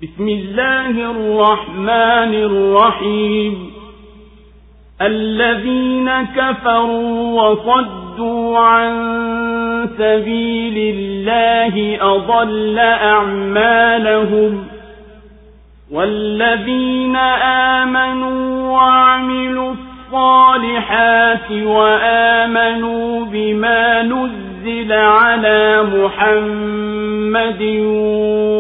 بسم الله الرحمن الرحيم. الذين كفروا وصدوا عن سبيل الله أضل أعمالهم. والذين آمنوا وعملوا الصالحات وآمنوا بما نزل على محمد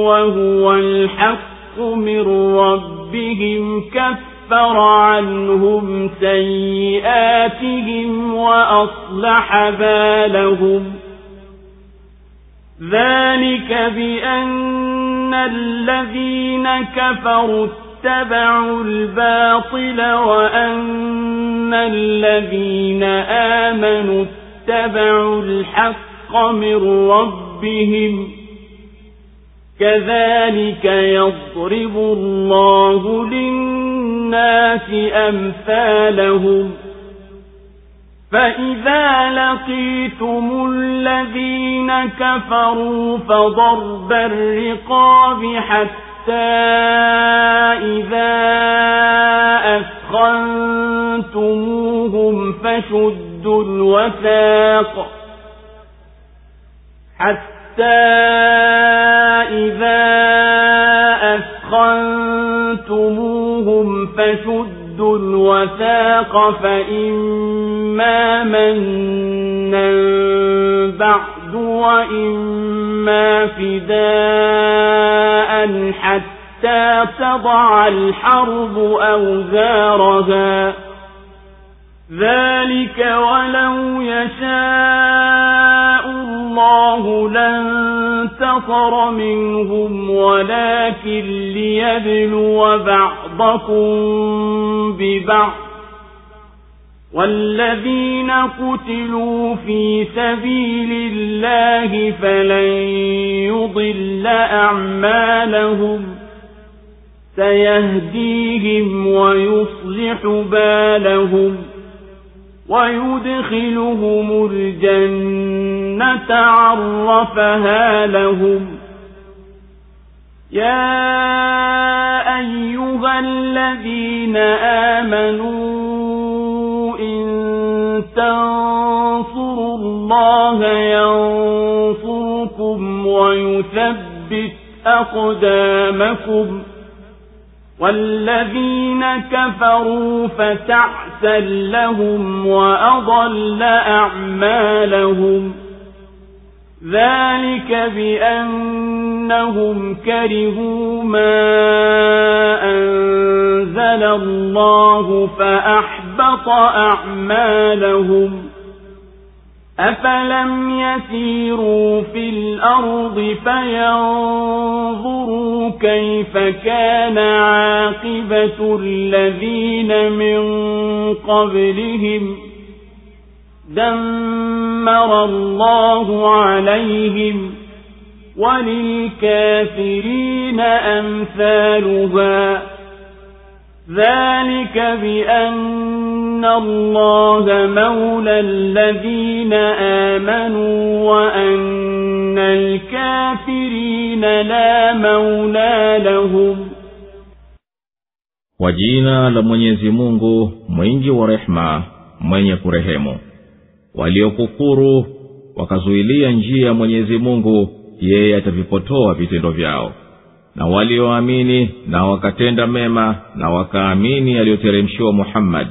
وهو الحق من ربهم كفر عنهم سيئاتهم وأصلح بالهم. ذلك بأن الذين كفروا اتبعوا الباطل وأن الذين آمنوا اتبعوا الحق من ربهم. كذلك يضرب الله للناس أمثالهم. فإذا لقيتم الذين كفروا فضرب الرقاب حتى إذا أثخنتموهم فشدوا الوثاق فإما منا بعد وإما فداء حتى تضع الحرب أوزارها. ذلك ولو يشاء الله لانتصر منهم ولكن ليبلو بعضكم ببعض. والذين قتلوا في سبيل الله فلن يضل أعمالهم. سيهديهم ويصلح بالهم ويدخلهم الجنة عرفها لهم. يا أيها الذين آمنوا إن تنصروا الله ينصركم ويثبت أقدامكم. والذين كفروا فتعسا لهم وأضل أعمالهم. ذلك بأنهم كرهوا ما أنزل الله فأحبط أعمالهم. أفلم يسيروا في الأرض فينظروا كيف كان عاقبة الذين من قبلهم. دمر الله عليهم وللكافرين أمثالها. ذلك بأن الله مولى الذين آمنوا وأن الكافرين لا مولى لهم. Kwa jina la Mwenyezi Mungu mwingi wa rehema mwenye kurehemu. Waliokufuru wakazuilia njia ya Mwenyezi Mungu, yeye atavipotoa vitendo vyao. Na walioamini na wakatenda mema na wakaamini aliyoteremshiwa Muhammad,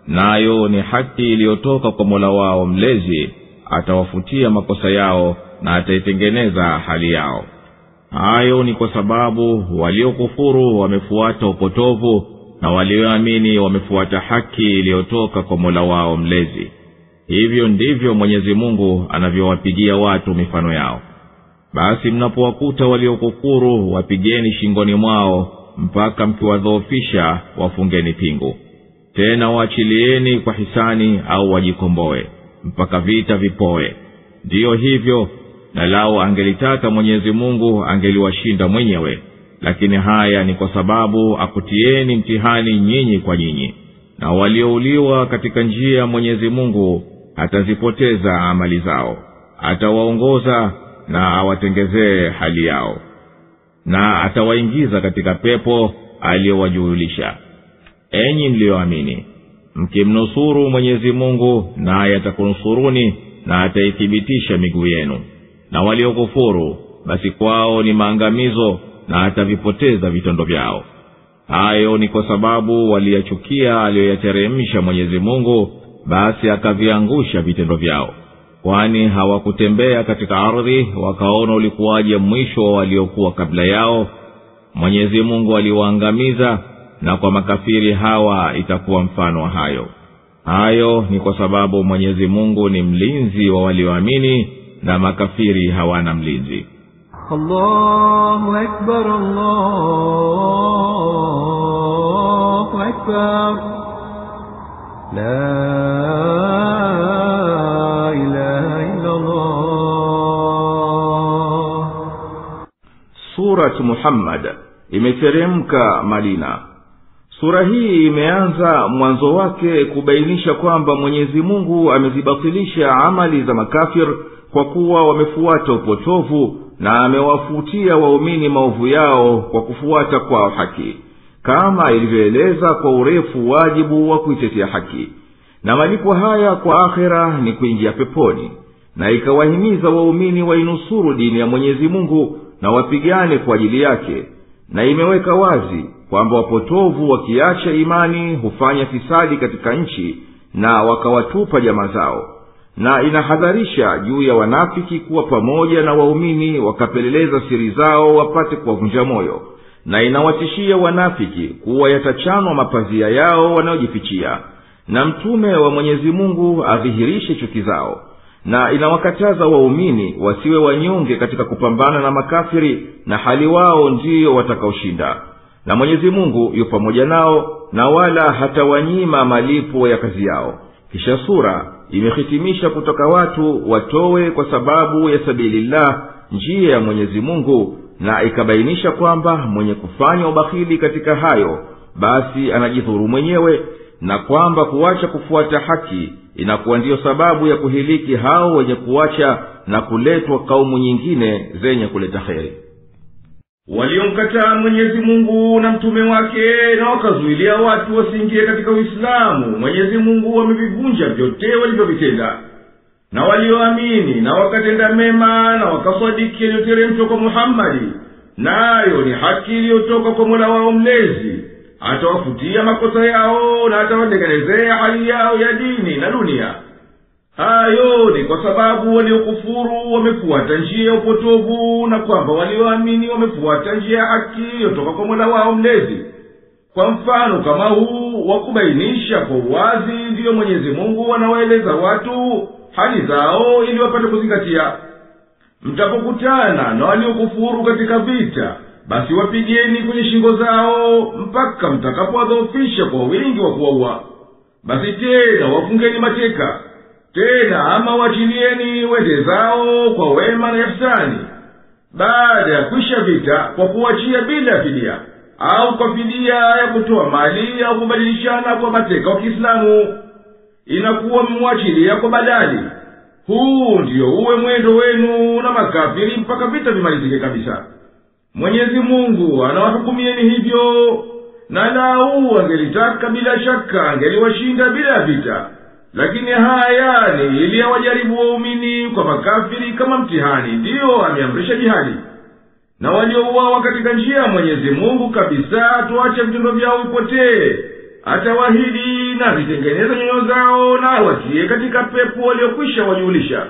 nayo ni haki iliyotoka kwa Mola wao mlezi, atawafutia makosa yao na ataitengeneza hali yao. Hayo ni kwa sababu waliokufuru wamefuata upotovu na walioamini wamefuata haki iliyotoka kwa Mola wao mlezi. Hivyo ndivyo Mwenyezi Mungu anavyowapigia watu mifano yao. Basi mnapowakuta waliokufuru wapigeni shingoni mwao mpaka mkiwadhoofisha wafungeni pingu. Tena waachilieni kwa hisani au wajikomboe mpaka vita vipoe. Ndiyo hivyo, na lao angelitaka Mwenyezi Mungu angeliwashinda mwenyewe, lakini haya ni kwa sababu akutieni mtihani nyinyi kwa nyinyi. Na waliouliwa katika njia ya Mwenyezi Mungu atazipoteza amali zao, atawaongoza na awatengezee hali yao. na atawaingiza katika pepo aliyowajulisha. Enyi mlioamini, mkimnusuru Mwenyezi Mungu, naye atakunusuruni na ataithibitisha miguu yenu. Na waliokufuru, basi kwao ni maangamizo na atavipoteza vitendo vyao. Hayo ni kwa sababu waliyachukia aliyoyateremsha Mwenyezi Mungu, basi akaviangusha vitendo vyao. Kwani hawakutembea katika ardhi wakaona ulikuwaje mwisho wa waliokuwa kabla yao. Mwenyezi Mungu aliwaangamiza, na kwa makafiri hawa itakuwa mfano wa hayo. Hayo ni kwa sababu Mwenyezi Mungu ni mlinzi wa walioamini, na makafiri hawana mlinzi. Allahu Akbar, Allahu Akbar, la ilaha illa Allah. Surat Muhammad imeteremka Madina. Sura hii imeanza mwanzo wake kubainisha kwamba Mwenyezi Mungu amezibatilisha amali za makafir kwa kuwa wamefuata upotovu, na amewafutia waumini maovu yao kwa kufuata kwao haki, kama ilivyoeleza kwa urefu wajibu wa kuitetea haki. Na malipo haya kwa akhera ni kuingia peponi. Na ikawahimiza waumini wainusuru dini ya Mwenyezi Mungu na wapigane kwa ajili yake. Na imeweka wazi kwamba wapotovu wakiacha imani hufanya fisadi katika nchi na wakawatupa jamaa zao. Na inahadharisha juu ya wanafiki kuwa pamoja na waumini wakapeleleza siri zao wapate kuwavunja moyo. Na inawatishia wanafiki kuwa yatachanwa mapazia yao wanayojifichia, na mtume wa Mwenyezi Mungu adhihirishe chuki zao. Na inawakataza waumini wasiwe wanyonge katika kupambana na makafiri, na hali wao ndiyo watakaoshinda. Na Mwenyezi Mungu yu pamoja nao, na wala hatawanyima malipo ya kazi yao. Kisha sura imehitimisha kutoka watu watowe kwa sababu ya sabilillah, njia ya Mwenyezi Mungu, na ikabainisha kwamba mwenye kufanya ubakhili katika hayo basi anajidhuru mwenyewe, na kwamba kuacha kufuata haki inakuwa ndiyo sababu ya kuhiliki hao wenye kuacha na kuletwa kaumu nyingine zenye kuleta kheri. Waliomkataa Mwenyezi Mungu na mtume wake na wakazuilia watu wasiingie katika Uislamu, Mwenyezi Mungu amevivunja vyote walivyovitenda. Na walioamini na wakatenda mema na wakasadiki yaliyoteremshwa kwa Muhammadi, nayo ni haki iliyotoka kwa Mola wao mlezi, atawafutia makosa yao na atawatengenezea hali yao ya dini na dunia. Hayo ni kwa sababu waliokufuru wamefuata njia ya upotovu, na kwamba walioamini wamefuata njia ya haki iliyotoka kwa Mola wao mlezi. Kwa mfano kama huu wa kubainisha kwa uwazi, ndiyo Mwenyezi Mungu anawaeleza watu hali zao ili wapate kuzingatia. Mtapokutana na waliokufuru katika vita, basi wapigeni kwenye shingo zao mpaka mtakapowadhoofisha kwa wingi wa kuwaua. Basi tena wafungeni mateka. Tena ama wachilieni wende zao kwa wema na ihsani, baada ya kwisha vita, kwa kuachia bila fidia, au kwa fidia ya kutoa mali au kubadilishana kwa mateka wa Kiislamu. Inakuwa mwachilia kwa badali. Huu ndiyo uwe mwendo wenu na makafiri mpaka vita vimalizike kabisa. Mwenyezi Mungu anawahukumieni hivyo, na lau angelitaka bila shaka angeliwashinda bila vita. Lakini haya ni ili awajaribu waumini kwa makafiri kama mtihani, ndiyo ameamrisha jihadi. Na waliouawa katika njia ya Mwenyezi Mungu kabisa tuache vitendo vyao vipotee, atawahidi na vitengeneza nyoyo zao, na watie katika pepo waliokwisha wajulisha.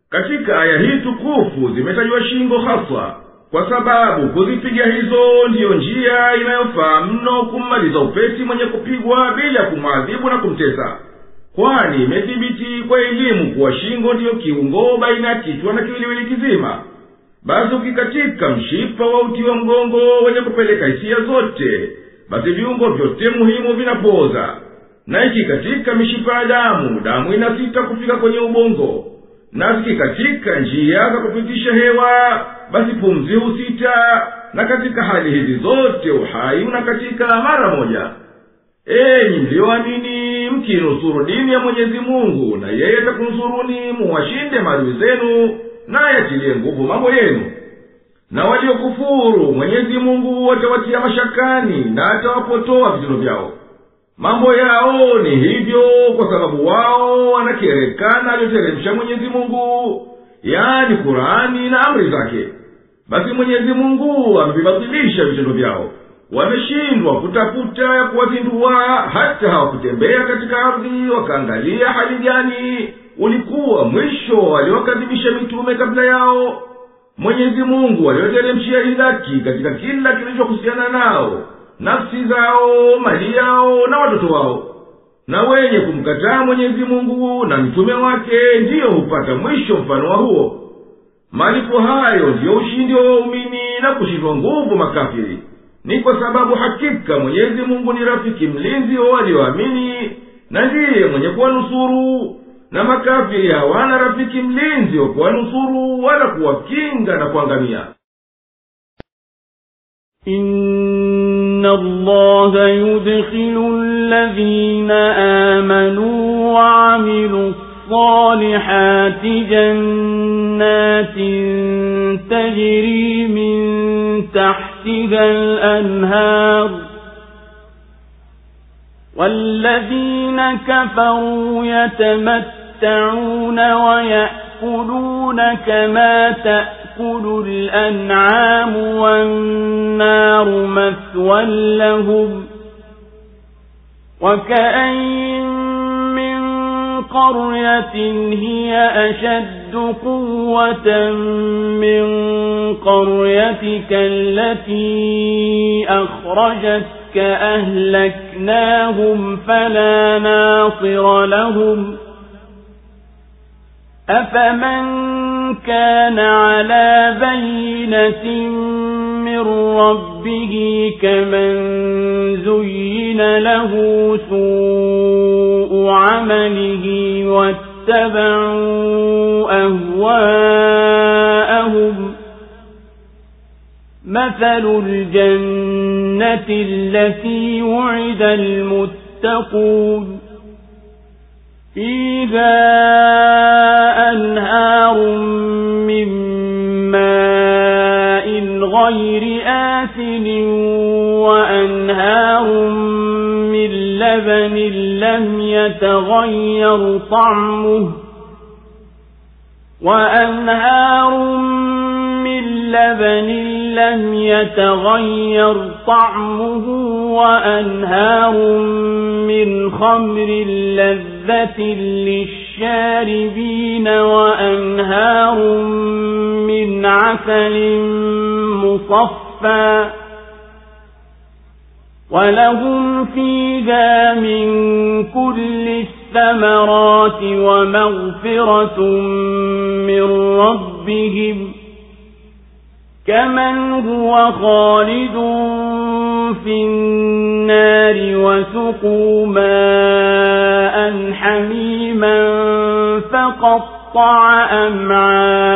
Katika aya hii tukufu zimetajwa shingo haswa, kwa sababu kuzipiga hizo ndiyo njia inayofaa mno kummaliza upesi mwenye kupigwa bila kumwadhibu na kumtesa. Kwani imethibiti kwa elimu kuwa shingo ndiyo kiungo baina ya kichwa na kiwiliwili kizima. Basi ukikatika mshipa wa uti wa mgongo wenye kupeleka hisia zote, basi viungo vyote muhimu vinapoza. Na ikikatika mishipa ya damu inasita kufika kwenye ubongo. Na zikikatika njia za kupitisha hewa, basi pumzi husita. Na katika hali hizi zote uhai unakatika mara moja. Enyi mlioamini, mkinusuru dini ya Mwenyezi Mungu, na yeye atakunusuruni, muwashinde maadui zenu, na yatilie nguvu mambo yenu. na waliokufuru Mwenyezi Mungu atawatia mashakani na atawapotoa vitendo vyao. Mambo yao ni hivyo kwa sababu wao wanakerekana aliyoteremsha Mwenyezi Mungu, yaani Qur'ani na amri zake. Basi Mwenyezi Mungu amevibatilisha vitendo vyao. Wameshindwa kutafuta ya kuwazindua, hata hawakutembea katika ardhi wakaangalia hali gani ulikuwa mwisho waliokadhibisha mitume kabla yao. Mwenyezi Mungu aliyoteremshia hidaki katika kila kilichohusiana nao, nafsi zao, mali yao na watoto wao. Na wenye kumkataa Mwenyezi Mungu na mtume wake ndiyo hupata mwisho mfano wa huo. Malipo hayo ndiyo ushindi wa waumini na kushindwa nguvu makafiri. Ni kwa sababu hakika Mwenyezi Mungu ni rafiki mlinzi wa walioamini na ndiye mwenye kuwanusuru, na makafiri hawana rafiki mlinzi wa kuwanusuru wala kuwakinga na kuangamia. Inna Allaha yudkhilu alladhina amanu wa amilu salihati jannatin tajri min tahtiha al-anhar والذين كفروا يتمتعون ويأكلون كما تأكل الأنعام والنار مثوى لهم وكأين من قرية هي أشد قوة من قريتك التي أخرجتك أهلكناهم فلا ناصر لهم أفمن كان على بينة من ربه كمن زين له سوء عمله واتبعوا أهواءهم مثل الجنة التي وعد المتقون فيها أنهار من ماء غير آسن وأنهار من لبن لم يتغير طعمه وأنهار من لبن لم يتغير طعمه وأنهار من خمر لذة للشاربين وأنهار من عسل مصفى ولهم فيها من كل الثمرات ومغفرة من ربهم كمن هو خالد في النار وسقوا ماء حميما فقطع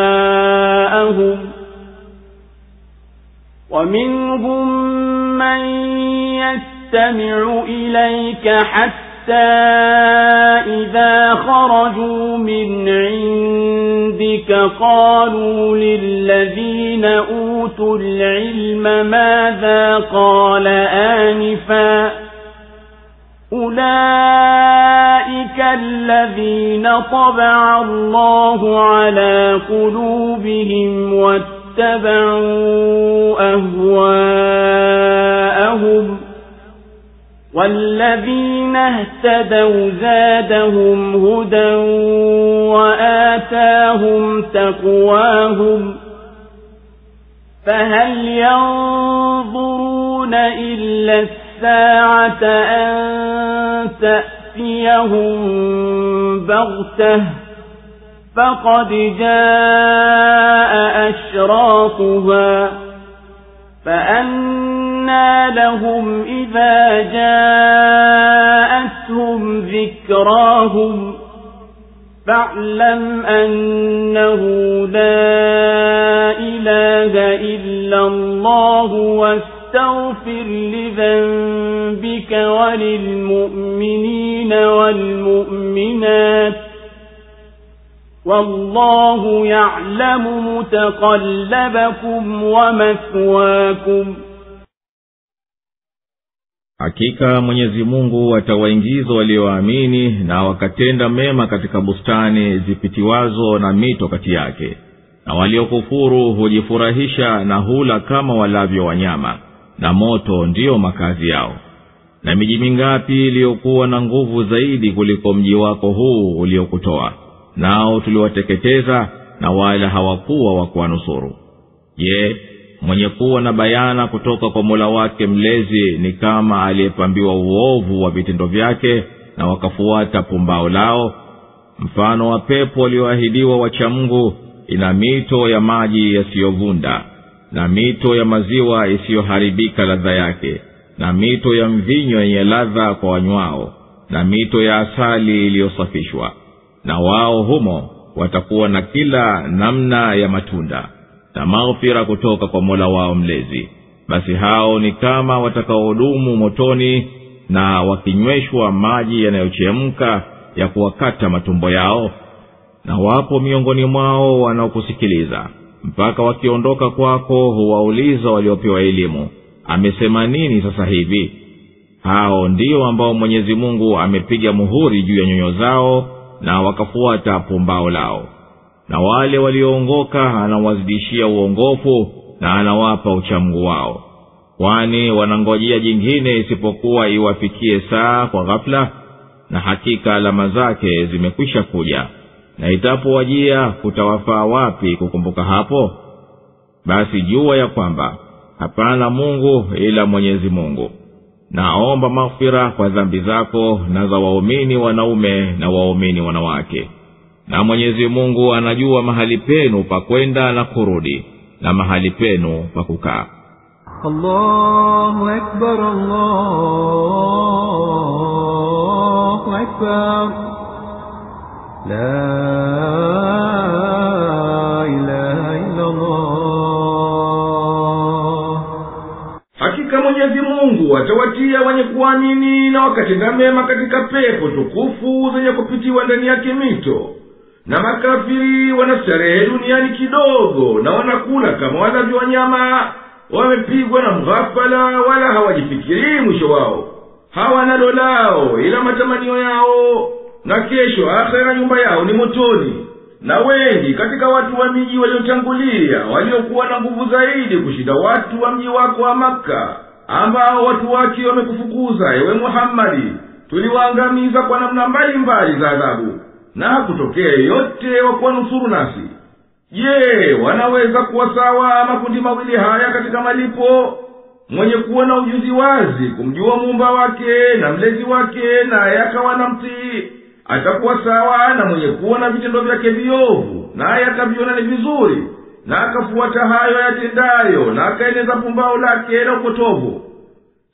أمعاءهم ومنهم من يستمع إليك حتى إذا خرجوا من عندك قالوا للذين أوتوا العلم ماذا قال آنفا أولئك الذين طبع الله على قلوبهم واتبعوا أهواءهم والذين اهتدوا زادهم هدى وآتاهم تقواهم فهل ينظرون إلا الساعة أن تأتيهم بغتة فقد جاء أشراطها فأنى لهم إذا جاءتهم ذكراهم فاعلم أنه لا إله إلا الله واستغفر لذنبك وللمؤمنين والمؤمنات والله يعلم متقلبكم ومثواكم. Hakika Mwenyezi Mungu atawaingiza walioamini na wakatenda mema katika bustani zipitiwazo na mito kati yake, na waliokufuru hujifurahisha na hula kama walavyo wanyama, na moto ndiyo makazi yao. Na miji mingapi iliyokuwa na nguvu zaidi kuliko mji wako huu uliokutoa, nao tuliwateketeza na wala hawakuwa wa kuwanusuru. Je, mwenye kuwa na bayana kutoka kwa Mola wake mlezi ni kama aliyepambiwa uovu wa vitendo vyake na wakafuata pumbao lao? Mfano wa pepo walioahidiwa wacha Mungu ina mito ya maji yasiyovunda, na mito ya maziwa isiyoharibika ladha yake, na mito ya mvinyo yenye ladha kwa wanywao, na mito ya asali iliyosafishwa. Na wao humo watakuwa na kila namna ya matunda na maghfira kutoka kwa Mola wao mlezi. Basi hao ni kama watakaodumu motoni na wakinyweshwa maji yanayochemka ya kuwakata matumbo yao. Na wapo miongoni mwao wanaokusikiliza, mpaka wakiondoka kwako huwauliza waliopewa elimu, amesema nini sasa hivi? Hao ndio ambao Mwenyezi Mungu amepiga muhuri juu ya nyoyo zao na wakafuata pumbao lao. Na wale walioongoka anawazidishia uongofu na anawapa uchamungu wao, kwani wanangojea jingine isipokuwa iwafikie saa kwa ghafla, na hakika alama zake zimekwisha kuja, na itapowajia kutawafaa wapi kukumbuka hapo? Basi jua ya kwamba hapana Mungu ila Mwenyezi Mungu. Naomba maghfira kwa dhambi zako na za waumini wanaume na waumini wanawake. Na Mwenyezi Mungu anajua mahali penu pa kwenda na kurudi, na mahali penu pa kukaa. Allahu Akbar, Allahu Akbar, la ilaha illa Allah. Hakika Mwenyezi Mungu atawatia wenye kuamini na wakatenda mema katika pepo tukufu zenye kupitiwa ndani yake mito. Na makafiri wanastarehe duniani kidogo, na wanakula kama walavyo wanyama, wamepigwa na mghafala, wala hawajifikirii mwisho wao. Hawana lolao ila matamanio yao, na kesho akhera nyumba yao ni motoni. Na wengi katika watu wa miji waliotangulia waliokuwa na nguvu zaidi kushinda watu wa mji wako wa Makka, ambao watu wake wamekufukuza ewe Muhammadi, tuliwaangamiza kwa namna mbalimbali za adhabu, na hakutokea yote wa kuwanusuru nasi. Je, wanaweza kuwa sawa makundi mawili haya katika malipo? Mwenye kuwa na ujuzi wazi kumjua muumba wake na mlezi wake naye akawa na mtii, atakuwa sawa na mwenye kuwa na vitendo vyake viovu naye akaviona ni vizuri na akafuata hayo yatendayo na akaeneza pumbao lake na upotovu?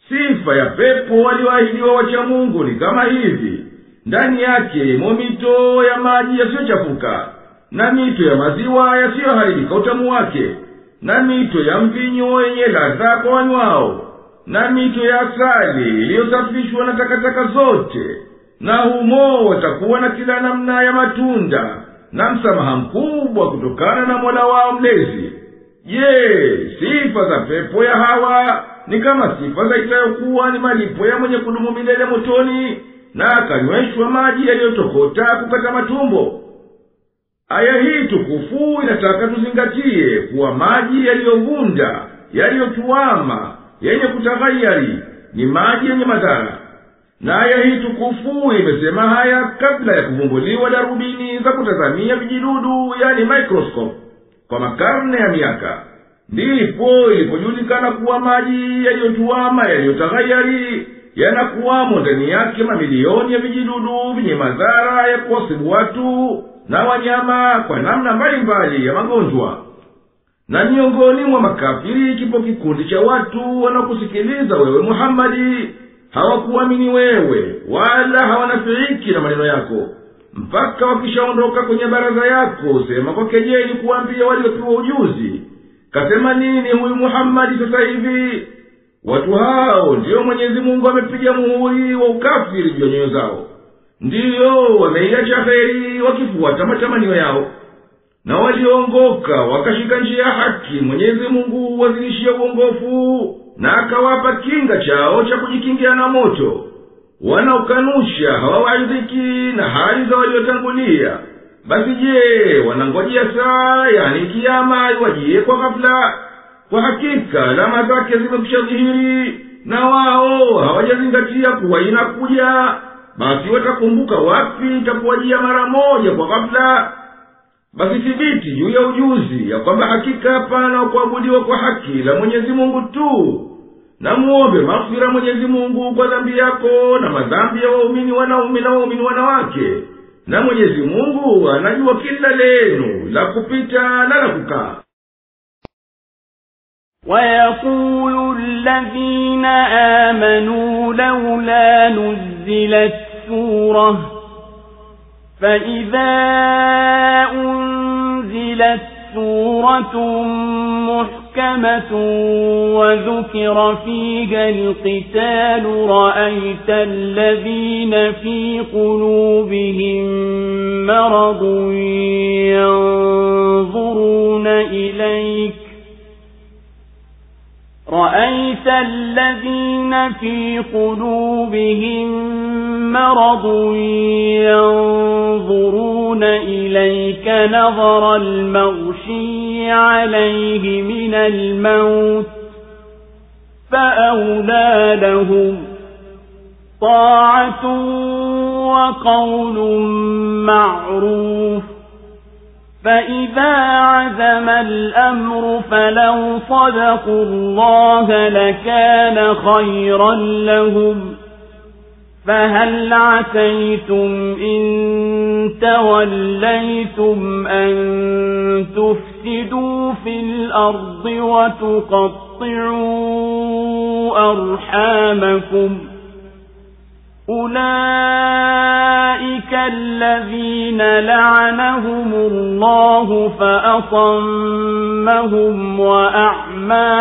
Sifa ya pepo walioahidiwa wacha Mungu ni kama hivi: ndani yake imo mito ya maji yasiyochafuka, na mito ya maziwa yasiyoharibika utamu wake, na mito ya mvinyo yenye ladha kwa wanywao, na mito ya asali iliyosafishwa na takataka zote. Na humo watakuwa na kila namna ya matunda na msamaha mkubwa kutokana na Mola wao mlezi. Je, sifa za pepo ya hawa ni kama sifa za itayokuwa ni malipo ya mwenye kudumu milele motoni na akanyweshwa maji yaliyotokota kukata matumbo? Aya hii tukufu inataka tuzingatie kuwa maji yaliyovunda, yaliyotuama, yenye kutaghayari ni maji yenye madhara. Na aya hii tukufu imesema haya kabla ya kuvumbuliwa darubini za kutazamia vijidudu, yani microscope, kwa makarne ya miaka. Ndipo ilipojulikana kuwa maji yaliyotuama, yaliyotaghayari, yanakuwamo ndani yake mamilioni ya vijidudu vyenye madhara ya kuwasibu watu na wanyama kwa namna mbalimbali ya magonjwa. Na miongoni mwa makafiri kipo kikundi cha watu wanaokusikiliza wewe Muhammadi, hawakuamini wewe wala hawanafiiki na maneno yako, mpaka wakishaondoka kwenye baraza yako sema kwa kejeli kuambia waliopewa ujuzi, kasema nini huyu Muhammadi sasa hivi? Watu hao ndio Mwenyezi Mungu amepiga muhuri wa ukafiri juu ya nyoyo zao, ndiyo wameiacha kheri wakifuata matamanio yao. Na waliongoka wakashika njia ya haki, Mwenyezi Mungu wazidishia uongofu na akawapa kinga chao cha kujikingia na moto. Wanaokanusha hawawaidhiki na hali za waliotangulia. Basi je, wanangojea saa, yani kiyama iwajie kwa ghafla? Kwa hakika alama zake zimekwisha dhihiri, na wao hawajazingatia kuwa inakuja. Basi watakumbuka wapi itakuwajia mara moja kwa ghafla? Basi thibiti juu ya ujuzi ya kwamba hakika hapana kuabudiwa kwa haki la Mwenyezi Mungu tu. Na muombe maghfira Mwenyezi Mungu kwa dhambi yako na madhambi ya waumini wanaume na waumini wanawake. Na Mwenyezi Mungu anajua kila neno la kupita na la kukaa. وَيَقُولُ الَّذِينَ آمَنُوا لَوْلَا نُزِّلَتْ سُورَةٌ فَإِذَا أُنزِلَتْ سُورَةٌ مُحْكَمَةٌ وَذُكِرَ فِيهَا الْقِتَالُ رَأَيْتَ الَّذِينَ فِي قُلُوبِهِم مَّرَضٌ يَنظُرُونَ إِلَيْكَ نظر المغشي عليه من الموت فأولى لهم طاعة وقول معروف فإذا عزم الأمر فلو صدقوا الله لكان خيرا لهم فهل عسيتم إن توليتم أن تفسدوا في الأرض وتقطعوا أرحامكم أولئك الذين لعنهم الله فأصمهم وأعمى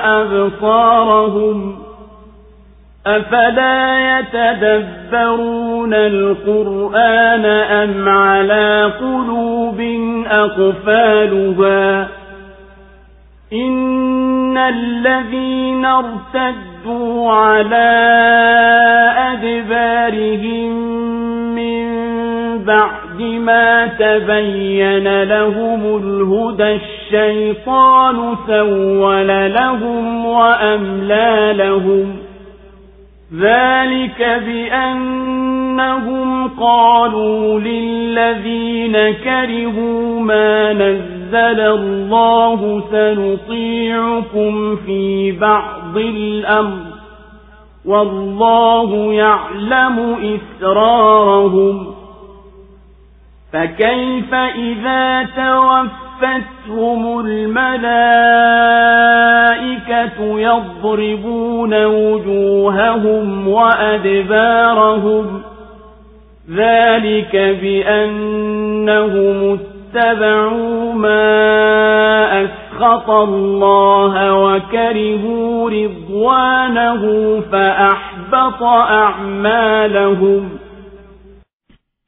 أبصارهم أفلا يتدبرون القرآن أم على قلوب أقفالها إن الذين ارتدوا على أدبارهم من بعد ما تبين لهم الهدى الشيطان سول لهم وأملى لهم ذلك بأنهم قالوا للذين كرهوا ما نزل الله سنطيعكم في بعض الأمر والله يعلم إسرارهم فكيف إذا توفتهم الملائكة يضربون وجوههم وأدبارهم ذلك بأنهم اتبعوا ما أسخط الله وكرهوا رضوانه فأحبط أعمالهم.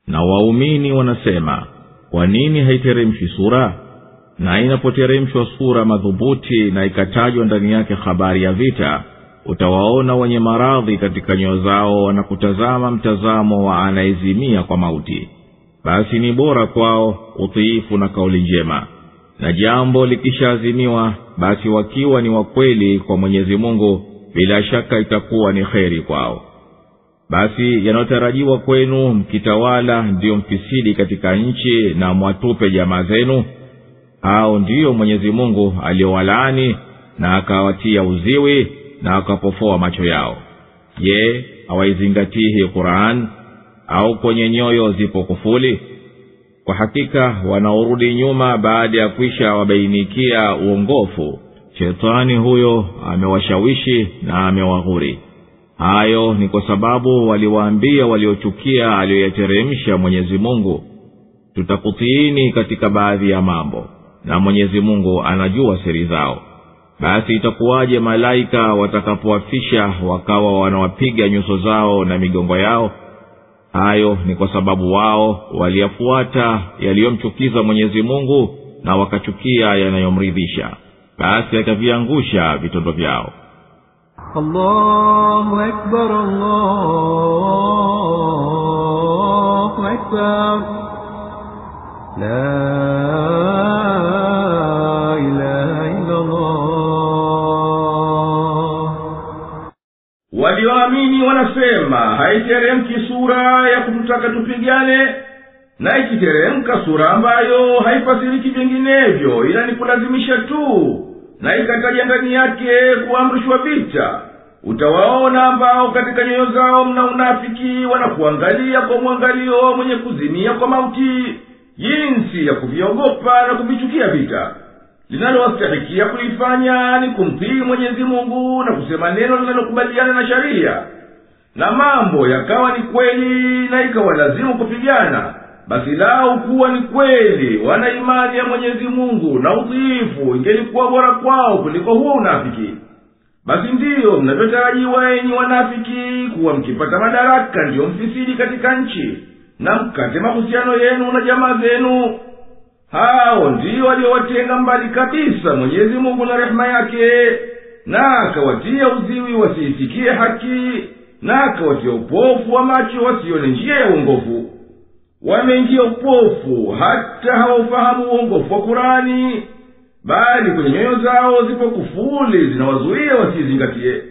Na waumini wanasema, kwa nini haiteremshi sura? Na inapoteremshwa sura madhubuti na ikatajwa ndani yake habari ya vita, utawaona wenye maradhi katika nyoyo zao wanakutazama mtazamo wa anaezimia kwa mauti. Basi ni bora kwao utiifu na kauli njema. Na jambo likishaazimiwa, basi wakiwa ni wakweli kwa Mwenyezi Mungu, bila shaka itakuwa ni kheri kwao. Basi yanayotarajiwa kwenu mkitawala ndiyo mfisidi katika nchi na mwatupe jamaa zenu, au ndiyo Mwenyezi Mungu aliyowalaani na akawatia uziwi na akapofoa macho yao? Je, hawaizingatii Qur'an au kwenye nyoyo zipo kufuli? Kwa hakika wanaorudi nyuma baada ya kwisha wabainikia uongofu, shetani huyo amewashawishi na amewaghuri. Hayo ni kwa sababu waliwaambia waliochukia aliyoyateremsha Mwenyezi Mungu, tutakutiini katika baadhi ya mambo, na Mwenyezi Mungu anajua siri zao. Basi itakuwaje malaika watakapowafisha wakawa wanawapiga nyuso zao na migongo yao? hayo ni kwa sababu wao waliyafuata yaliyomchukiza Mwenyezi Mungu na wakachukia yanayomridhisha, basi akaviangusha vitondo vyao. Allahu Akbar, Allahu Akbar, la ilaha illa Allah. Walioamini wanasema haiteremki sura ya kumtaka tupigane, na ikiteremka sura ambayo haifasiriki vinginevyo ila ni kulazimisha tu, na ikataja ndani yake kuamrishwa vita, utawaona ambao katika nyoyo zao mna unafiki wanakuangalia kwa mwangalio mwenye kuzimia kwa mauti, jinsi ya kuviogopa na kuvichukia vita. Linalowastahikia kulifanya ni kumtii Mwenyezi Mungu na kusema neno linalokubaliana na sharia, na mambo yakawa ni kweli na ikawa lazimu kupigana, basi lao kuwa ni kweli wana imani ya Mwenyezi Mungu na udhiifu ingelikuwa bora kwao kuliko huo unafiki. Basi ndiyo mnavyotarajiwa enyi wanafiki, kuwa mkipata madaraka ndiyo mfisidi katika nchi na mkate mahusiano yenu na jamaa zenu. Hao ndiyo waliowatenga mbali kabisa Mwenyezi Mungu na rehema yake, na akawatia uziwi wasiisikie haki, na akawatia upofu wa macho wasione njia ya uongofu. Wameingia upofu hata hawaufahamu uongofu wa Kurani, bali kwenye nyoyo zao zipo kufuli zinawazuia wasizingatie.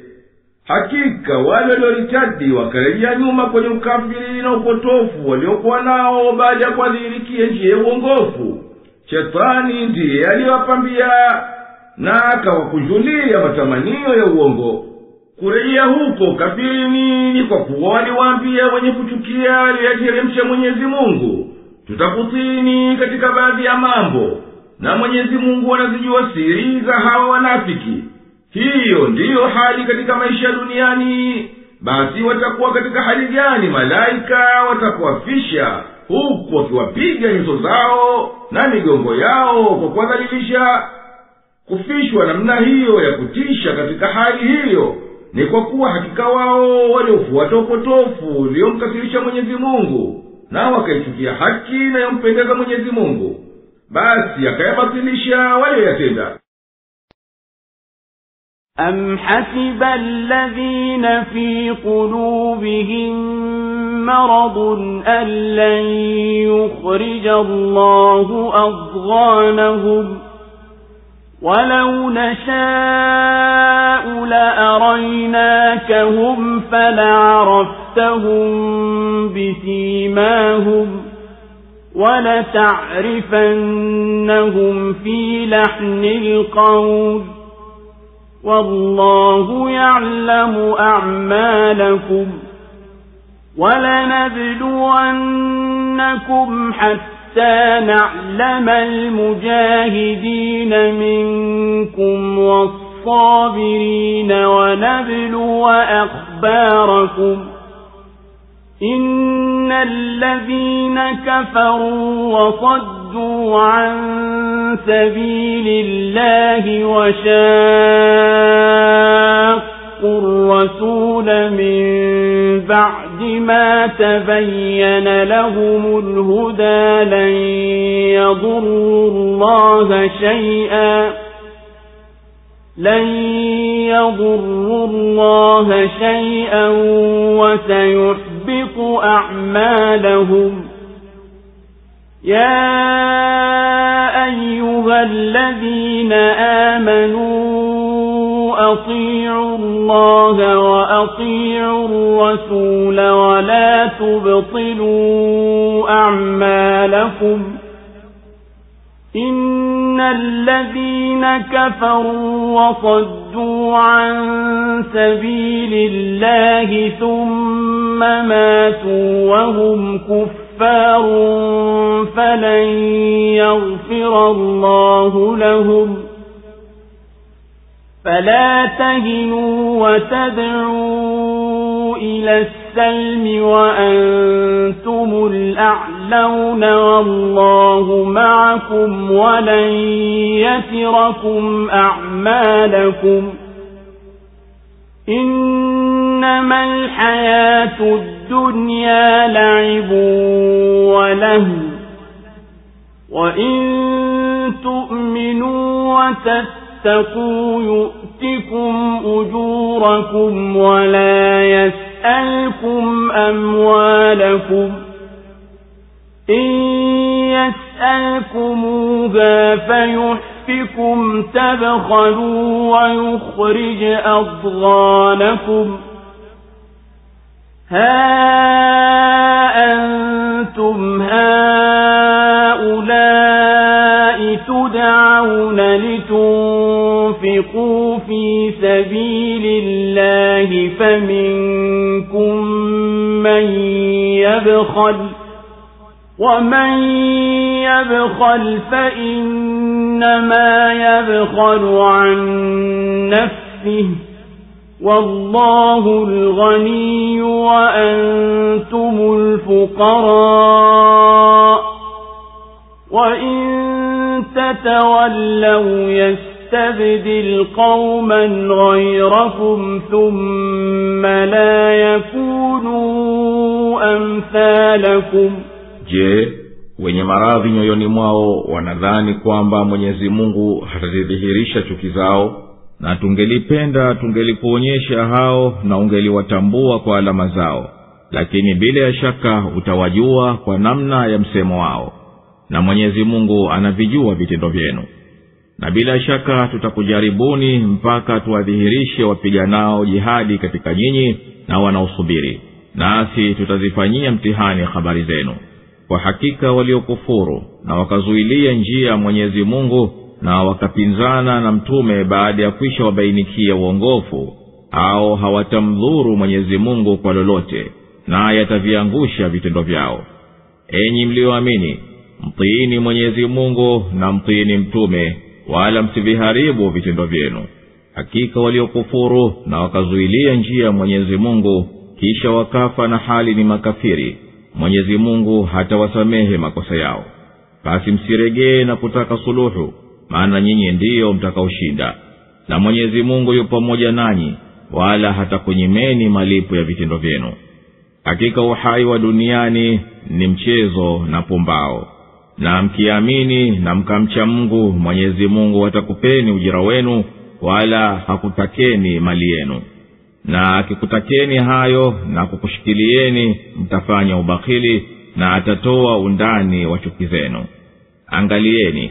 Hakika wale walioritadi wakarejea nyuma kwenye ukafiri na upotofu waliokuwa nao baada ya kuadhirikia njia ya uongofu, Shetani ndiye aliyowapambia na akawakunjulia matamanio ya uongo. Kurejea huko kafirini ni kwa kuwa waliwaambia wenye kuchukia aliyoyateremsha Mwenyezi Mungu, tutakutini katika baadhi ya mambo, na Mwenyezi Mungu anazijua siri za hawa wanafiki. Hiyo ndiyo hali katika maisha duniani. Basi watakuwa katika hali gani malaika watakuwafisha huku wakiwapiga nyuso zao na migongo yao kwa kuwadhalilisha? Kufishwa namna hiyo ya kutisha katika hali hiyo ni kwa kuwa hakika wao waliofuata upotofu uliomkasirisha Mwenyezi Mungu, na wakaichukia haki na yompendeza Mwenyezi Mungu, basi akayabatilisha walioyatenda. أَمْ حَسِبَ الَّذِينَ فِي قُلُوبِهِم مَّرَضٌ أَن لَّن يُخْرِجَ اللَّهُ أَضْغَانَهُمْ وَلَوْ نَشَاءُ لَأَرَيْنَاكَهُمْ فَلَعَرَفْتَهُم بِسِيمَاهُمْ وَلَتَعْرِفَنَّهُمْ فِي لَحْنِ الْقَوْلِ وَاللَّهُ يَعْلَمُ أَعْمَالَكُمْ وَلَنَبْلُوَنَّكُمْ حَتَّى نَعْلَمَ الْمُجَاهِدِينَ مِنكُمْ وَالصَّابِرِينَ وَنَبْلُوَ أَخْبَارَكُمْ إِنَّ الَّذِينَ كَفَرُوا وَصَدُّوا عَن سَبِيلِ اللَّهِ وَشَاقُّوا الرَّسُولَ مِن بَعْدِ مَا تَبَيَّنَ لَهُمُ الْهُدَى لَن يَضُرُّوا اللَّهَ شَيْئًا وَسَيُحْبِطُ أَعْمَالَهُمْ. يَا أَيُّهَا الَّذِينَ آمَنُوا أَطِيعُوا اللَّهَ وَأَطِيعُوا الرَّسُولَ وَلَا تُبْطِلُوا أَعْمَالَكُمْ. إِنَّ الَّذِينَ كَفَرُوا وَصَدُّوا عَن سَبِيلِ اللَّهِ ثُمَّ مَاتُوا وَهُمْ كُفَّارٌ فَلَن يَغْفِرَ اللَّهُ لَهُمْ. فَلَا تَهِنُوا وَتَدْعُوا إِلَى السَّلْمِ وَأَنْتُمُ الْأَعْلَوْنَ وَاللَّهُ مَعَكُمْ وَلَن يَتِرَكُمْ أَعْمَالَكُمْ. إِنَّ إنما الحياة الدنيا لعب ولهو وإن تؤمنوا وتتقوا يؤتكم أجوركم ولا يسألكم أموالكم إن يسألكموها فيحفكم تبخلوا ويخرج أضغانكم ها أنتم هؤلاء تدعون لتنفقوا في سبيل الله فمنكم من يبخل ومن يبخل فإنما يبخل عن نفسه والله الغني وأنتم الفقراء وإن تتولوا يستبدل قوما غيركم ثم لا يكونوا أمثالكم. Je, wenye maradhi nyoyoni mwao wanadhani kwamba Mwenyezi Mungu hatazidhihirisha chuki zao? Na tungelipenda tungelikuonyesha hao na ungeliwatambua kwa alama zao, lakini bila ya shaka utawajua kwa namna ya msemo wao, na Mwenyezi Mungu anavijua vitendo vyenu. Na bila shaka tutakujaribuni mpaka tuwadhihirishe wapiganao jihadi katika nyinyi na wanaosubiri, nasi tutazifanyia mtihani habari zenu. Kwa hakika waliokufuru na wakazuilia njia ya Mwenyezi Mungu na wakapinzana na mtume baada ya kwisha wabainikia uongofu, hao hawatamdhuru Mwenyezi Mungu kwa lolote, na yataviangusha vitendo vyao. Enyi mlioamini, mtiini Mwenyezi Mungu na mtiini mtume, wala msiviharibu vitendo vyenu. Hakika waliokufuru na wakazuilia njia ya Mwenyezi Mungu kisha wakafa na hali ni makafiri, Mwenyezi Mungu hatawasamehe makosa yao. Basi msiregee na kutaka suluhu, maana nyinyi ndiyo mtakaoshinda, na Mwenyezi Mungu yupo pamoja nanyi, wala hatakunyimeni malipo ya vitendo vyenu. Hakika uhai wa duniani ni mchezo na pumbao, na mkiamini na mkamcha Mungu, Mwenyezi Mungu atakupeni ujira wenu, wala hakutakeni mali yenu. Na akikutakeni hayo na kukushikilieni, mtafanya ubakhili, na atatoa undani wa chuki zenu. Angalieni,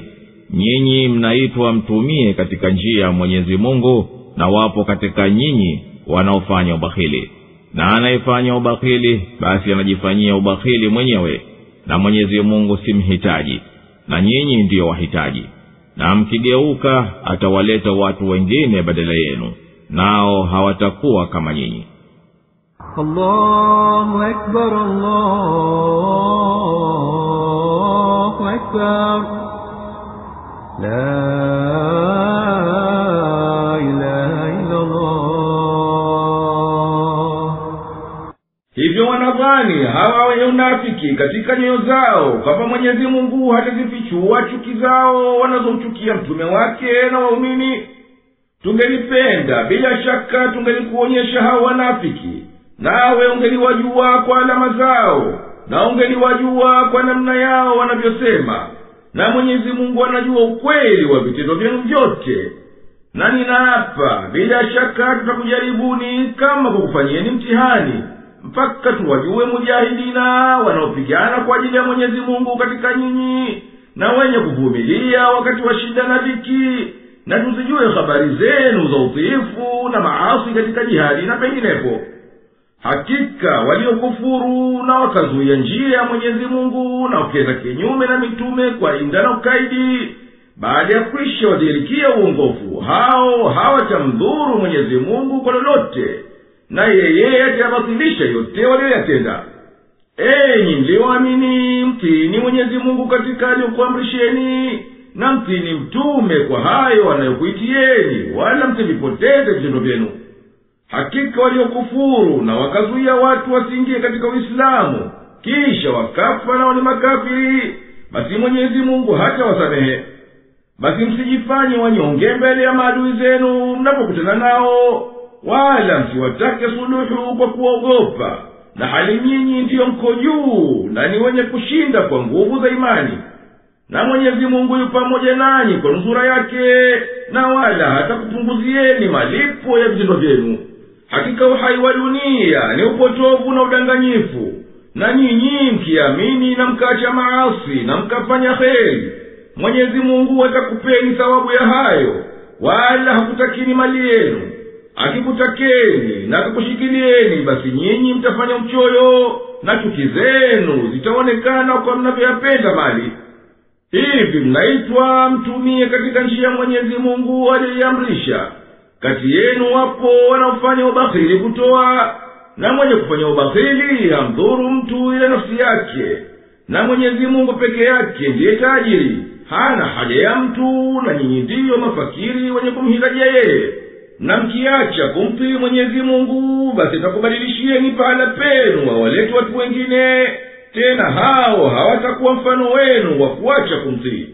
nyinyi mnaitwa mtumie katika njia ya Mwenyezi Mungu, na wapo katika nyinyi wanaofanya ubakhili. Na anayefanya ubakhili basi anajifanyia ubakhili mwenyewe, na Mwenyezi Mungu si mhitaji, na nyinyi ndiyo wahitaji. Na mkigeuka atawaleta watu wengine badala yenu, nao hawatakuwa kama nyinyi. Allahu Akbar, Allahu Akbar, la ilaha illa Allah. Hivyo wanadhani hawa wenye unafiki katika nyoyo zao kwamba Mwenyezi Mungu hatazifichua chuki zao wanazomchukia mtume wake na waumini. Tungelipenda bila shaka tungelikuonyesha hao wanafiki, nawe ungeliwajua kwa alama zao, na ungeliwajua kwa namna yao wanavyosema. Na Mwenyezi Mungu anajua ukweli wa vitendo vyenu vyote. Na ninaapa bila shaka tutakujaribuni kama kukufanyieni mtihani, mpaka tuwajue mujahidina wanaopigana kwa ajili ya Mwenyezi Mungu katika nyinyi, na wenye kuvumilia wakati wa shida na dhiki, na tuzijue habari zenu za utiifu na maasi katika jihadi na penginepo. Hakika waliokufuru na wakazuia njia ya Mwenyezi Mungu na wakenda kinyume na mitume kwa inda na ukaidi, baada ya kwisha wadhihirikia uongofu, hao hawatamdhuru Mwenyezi Mungu kwa lolote, na yeye atabatilisha yote walioyatenda. Enyi mlioamini, mtini Mwenyezi Mungu katika aliyokuamrisheni, na mtini mtume kwa hayo anayokuitieni, wala msivipoteze vitendo vyenu. Hakika waliokufuru na wakazuia watu wasiingie katika Uislamu kisha wakafa nao ni makafiri, basi Mwenyezi Mungu hata wasamehe. Basi msijifanye wanyonge mbele ya maadui zenu mnapokutana nao, wala msiwatake suluhu kwa kuogopa, na hali nyinyi ndiyo mko juu na ni wenye kushinda kwa nguvu za imani. Na Mwenyezi Mungu yu pamoja nanyi kwa nusura yake, na wala hata kupunguzieni malipo ya vitendo vyenu. Hakika uhai wa dunia ni upotovu na udanganyifu, na nyinyi mkiamini na mkaacha maasi na mkafanya kheri, Mwenyezi Mungu atakupeni thawabu ya hayo, wala hakutakini mali yenu. Akikutakeni na akakushikilieni, basi nyinyi mtafanya uchoyo, na chuki zenu zitaonekana kwa mnavyoyapenda mali. Hivi mnaitwa mtumie katika njia ya Mwenyezi Mungu aliyoiamrisha. Kati yenu wapo wanaofanya ubakhili kutoa, na mwenye kufanya ubakhili hamdhuru mtu ila nafsi yake. Na Mwenyezi Mungu peke yake ndiye tajiri, hana haja ya mtu, na nyinyi ndiyo mafakiri wenye kumhitajia yeye. Na mkiacha kumtii Mwenyezi Mungu, basi atakubadilishieni pahala penu wawalete watu wengine, tena hao hawatakuwa mfano wenu wa kuacha kumtii.